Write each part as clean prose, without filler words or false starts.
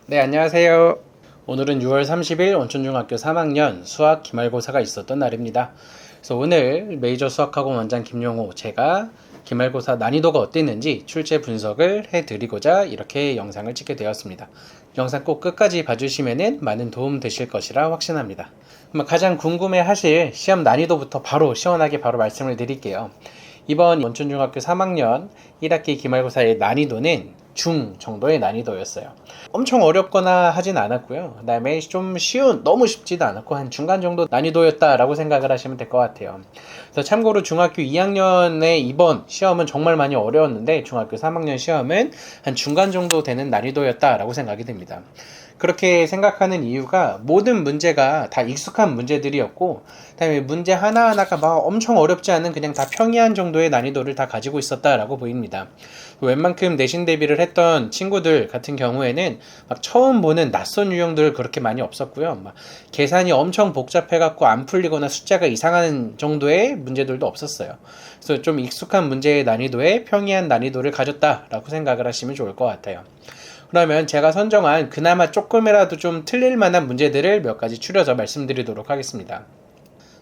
네, 안녕하세요. 오늘은 6월 30일 원천중학교 3학년 수학 기말고사가 있었던 날입니다. 그래서 오늘 메이저 수학학원 원장 김용호 제가 기말고사 난이도가 어땠는지 출제 분석을 해드리고자 이렇게 영상을 찍게 되었습니다. 영상 꼭 끝까지 봐주시면 많은 도움 되실 것이라 확신합니다. 그럼 가장 궁금해하실 시험 난이도부터 바로 시원하게 바로 말씀을 드릴게요. 이번 원천중학교 3학년 1학기 기말고사의 난이도는 중 정도의 난이도였어요. 엄청 어렵거나 하진 않았고요. 그 다음에 좀 쉬운, 너무 쉽지도 않았고 한 중간 정도 난이도였다라고 생각을 하시면 될 것 같아요. 그래서 참고로 중학교 2학년의 이번 시험은 정말 많이 어려웠는데 중학교 3학년 시험은 한 중간 정도 되는 난이도였다라고 생각이 됩니다. 그렇게 생각하는 이유가 모든 문제가 다 익숙한 문제들이었고 그다음에 문제 하나하나가 막 엄청 어렵지 않은 그냥 다 평이한 정도의 난이도를 다 가지고 있었다라고 보입니다. 웬만큼 내신 대비를 했던 친구들 같은 경우에는 막 처음 보는 낯선 유형들 그렇게 많이 없었고요. 막 계산이 엄청 복잡해갖고 안 풀리거나 숫자가 이상한 정도의 문제들도 없었어요. 그래서 좀 익숙한 문제의 난이도에 평이한 난이도를 가졌다라고 생각을 하시면 좋을 것 같아요. 그러면 제가 선정한 그나마 조금이라도 좀 틀릴 만한 문제들을 몇 가지 추려서 말씀드리도록 하겠습니다.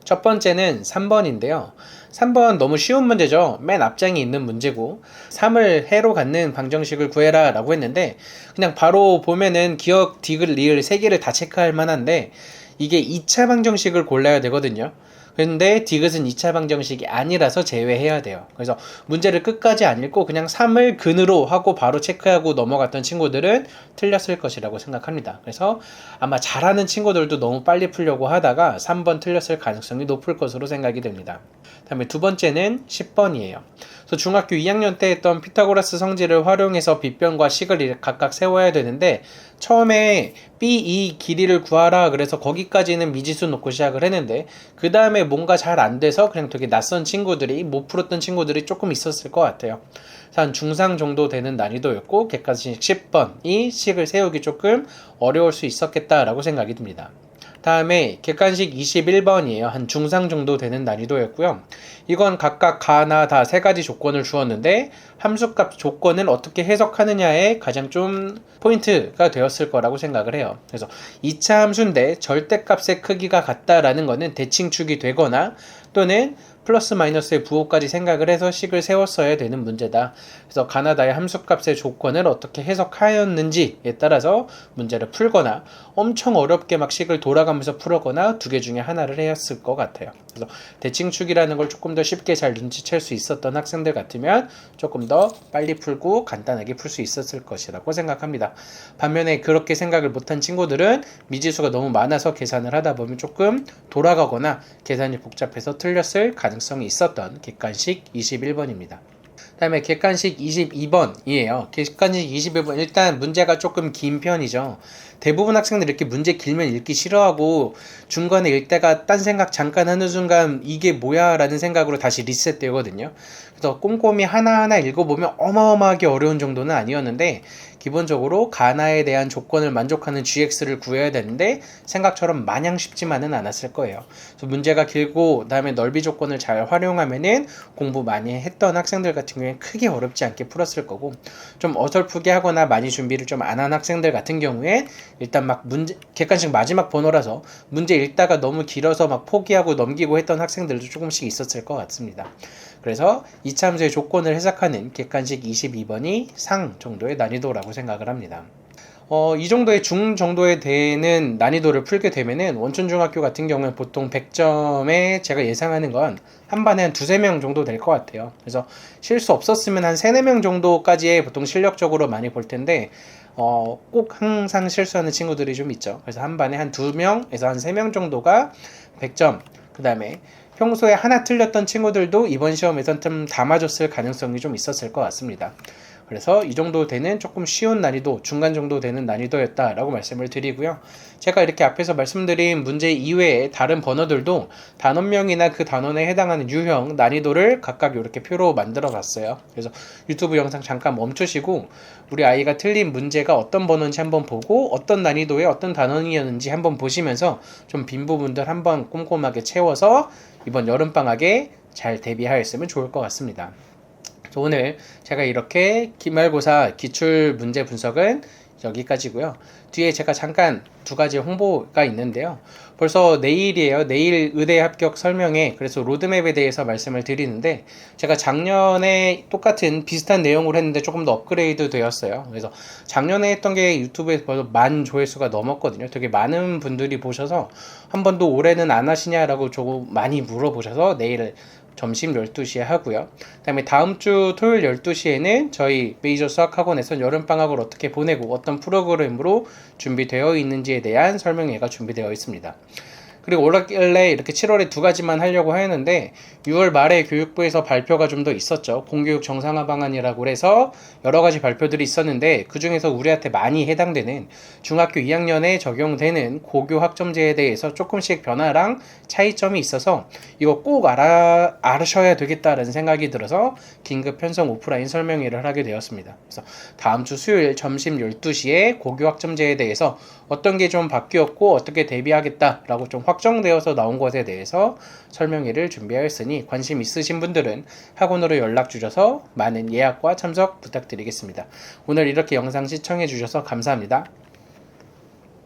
첫 번째는 3번인데요. 3번 너무 쉬운 문제죠. 맨 앞장에 있는 문제고 3을 해로 갖는 방정식을 구해라 라고 했는데 그냥 바로 보면은 기억, 디귿, 리을 3개를 다 체크할 만한데 이게 2차 방정식을 골라야 되거든요. 근데 디귿은 2차 방정식이 아니라서 제외해야 돼요. 그래서 문제를 끝까지 안 읽고 그냥 3을 근으로 하고 바로 체크하고 넘어갔던 친구들은 틀렸을 것이라고 생각합니다. 그래서 아마 잘하는 친구들도 너무 빨리 풀려고 하다가 3번 틀렸을 가능성이 높을 것으로 생각이 됩니다. 다음에 두 번째는 10번이에요. 그래서 중학교 2학년 때 했던 피타고라스 성질을 활용해서 빗변과 식을 각각 세워야 되는데 처음에 B2 길이를 구하라 그래서 거기까지는 미지수 놓고 시작을 했는데 그 다음에 뭔가 잘 안 돼서 그냥 되게 낯선 친구들이 못 풀었던 친구들이 조금 있었을 것 같아요. 한 중상 정도 되는 난이도였고 객관식 10번이 식을 세우기 조금 어려울 수 있었겠다라고 생각이 듭니다. 다음에 객관식 21번이에요. 한 중상 정도 되는 난이도였고요. 이건 각각 가나 다 세 가지 조건을 주었는데 함수값 조건을 어떻게 해석하느냐에 가장 좀 포인트가 되었을 거라고 생각을 해요. 그래서 2차 함수인데 절대값의 크기가 같다라는 거는 대칭축이 되거나 또는 플러스 마이너스의 부호까지 생각을 해서 식을 세웠어야 되는 문제다. 그래서 가나다의 함수값의 조건을 어떻게 해석하였는지에 따라서 문제를 풀거나 엄청 어렵게 막 식을 돌아가면서 풀거나 두 개 중에 하나를 했을 것 같아요. 그래서 대칭축이라는 걸 조금 더 쉽게 잘 눈치챌 수 있었던 학생들 같으면 조금 더 빨리 풀고 간단하게 풀 수 있었을 것이라고 생각합니다. 반면에 그렇게 생각을 못한 친구들은 미지수가 너무 많아서 계산을 하다 보면 조금 돌아가거나 계산이 복잡해서 틀렸을 가능성이 있었던 객관식 21번입니다. 다음에 객관식 22번이에요. 객관식 21번 일단 문제가 조금 긴 편이죠. 대부분 학생들이 이렇게 문제 길면 읽기 싫어하고 중간에 읽다가 딴 생각 잠깐 하는 순간 이게 뭐야 라는 생각으로 다시 리셋 되거든요. 그래서 꼼꼼히 하나하나 읽어보면 어마어마하게 어려운 정도는 아니었는데 기본적으로 가나에 대한 조건을 만족하는 gx를 구해야 되는데 생각처럼 마냥 쉽지만은 않았을 거예요. 그래서 문제가 길고 그다음에 넓이 조건을 잘 활용하면은 공부 많이 했던 학생들 같은 경우에 크게 어렵지 않게 풀었을 거고 좀 어설프게 하거나 많이 준비를 좀 안 한 학생들 같은 경우에 일단 막 문제 객관식 마지막 번호라서 문제 읽다가 너무 길어서 막 포기하고 넘기고 했던 학생들도 조금씩 있었을 것 같습니다. 그래서 2차 함수의 조건을 해석하는 객관식 22번이 상 정도의 난이도라고 생각을 합니다. 이 정도의 중 정도에 되는 난이도를 풀게 되면은 원천중학교 같은 경우는 보통 100점에 제가 예상하는 건 한 반에 한 2~3명 정도 될 것 같아요. 그래서 실수 없었으면 한 3~4명 정도까지의 보통 실력적으로 많이 볼 텐데 꼭 항상 실수하는 친구들이 좀 있죠. 그래서 한 반에 한 2명에서 한 3명 정도가 100점, 그 다음에 평소에 하나 틀렸던 친구들도 이번 시험에선 좀 다 맞았을 가능성이 좀 있었을 것 같습니다. 그래서 이 정도 되는 조금 쉬운 난이도, 중간 정도 되는 난이도였다라고 말씀을 드리고요. 제가 이렇게 앞에서 말씀드린 문제 이외에 다른 번호들도 단원명이나 그 단원에 해당하는 유형, 난이도를 각각 이렇게 표로 만들어 봤어요. 그래서 유튜브 영상 잠깐 멈추시고 우리 아이가 틀린 문제가 어떤 번호인지 한번 보고 어떤 난이도의 어떤 단원이었는지 한번 보시면서 좀 빈 부분들 한번 꼼꼼하게 채워서 이번 여름방학에 잘 대비하였으면 좋을 것 같습니다. 오늘 제가 이렇게 기말고사 기출 문제 분석은 여기까지고요. 뒤에 제가 잠깐 두 가지 홍보가 있는데요. 벌써 내일이에요. 내일 의대 합격 설명회. 그래서 로드맵에 대해서 말씀을 드리는데 제가 작년에 똑같은 비슷한 내용을 했는데 조금 더 업그레이드 되었어요. 그래서 작년에 했던 게 유튜브에 벌써 10,000 조회수가 넘었거든요. 되게 많은 분들이 보셔서 한 번도 올해는 안 하시냐라고 조금 많이 물어보셔서 내일 점심 12시에 하고요. 그 다음에 다음 주 토요일 12시에는 저희 메이저 수학학원에서 여름방학을 어떻게 보내고 어떤 프로그램으로 준비되어 있는지에 대한 설명회가 준비되어 있습니다. 그리고 원래 이렇게 7월에 두 가지만 하려고 했는데 6월 말에 교육부에서 발표가 좀 더 있었죠. 공교육 정상화 방안이라고 해서 여러 가지 발표들이 있었는데 그 중에서 우리한테 많이 해당되는 중학교 2학년에 적용되는 고교 학점제에 대해서 조금씩 변화랑 차이점이 있어서 이거 꼭 알으셔야 되겠다라는 생각이 들어서 긴급 편성 오프라인 설명회를 하게 되었습니다. 그래서 다음 주 수요일 점심 12시에 고교 학점제에 대해서 어떤 게 좀 바뀌었고 어떻게 대비하겠다라고 좀 확정되어서 나온 것에 대해서 설명회를 준비하였으니 관심 있으신 분들은 학원으로 연락 주셔서 많은 예약과 참석 부탁드리겠습니다. 오늘 이렇게 영상 시청해 주셔서 감사합니다.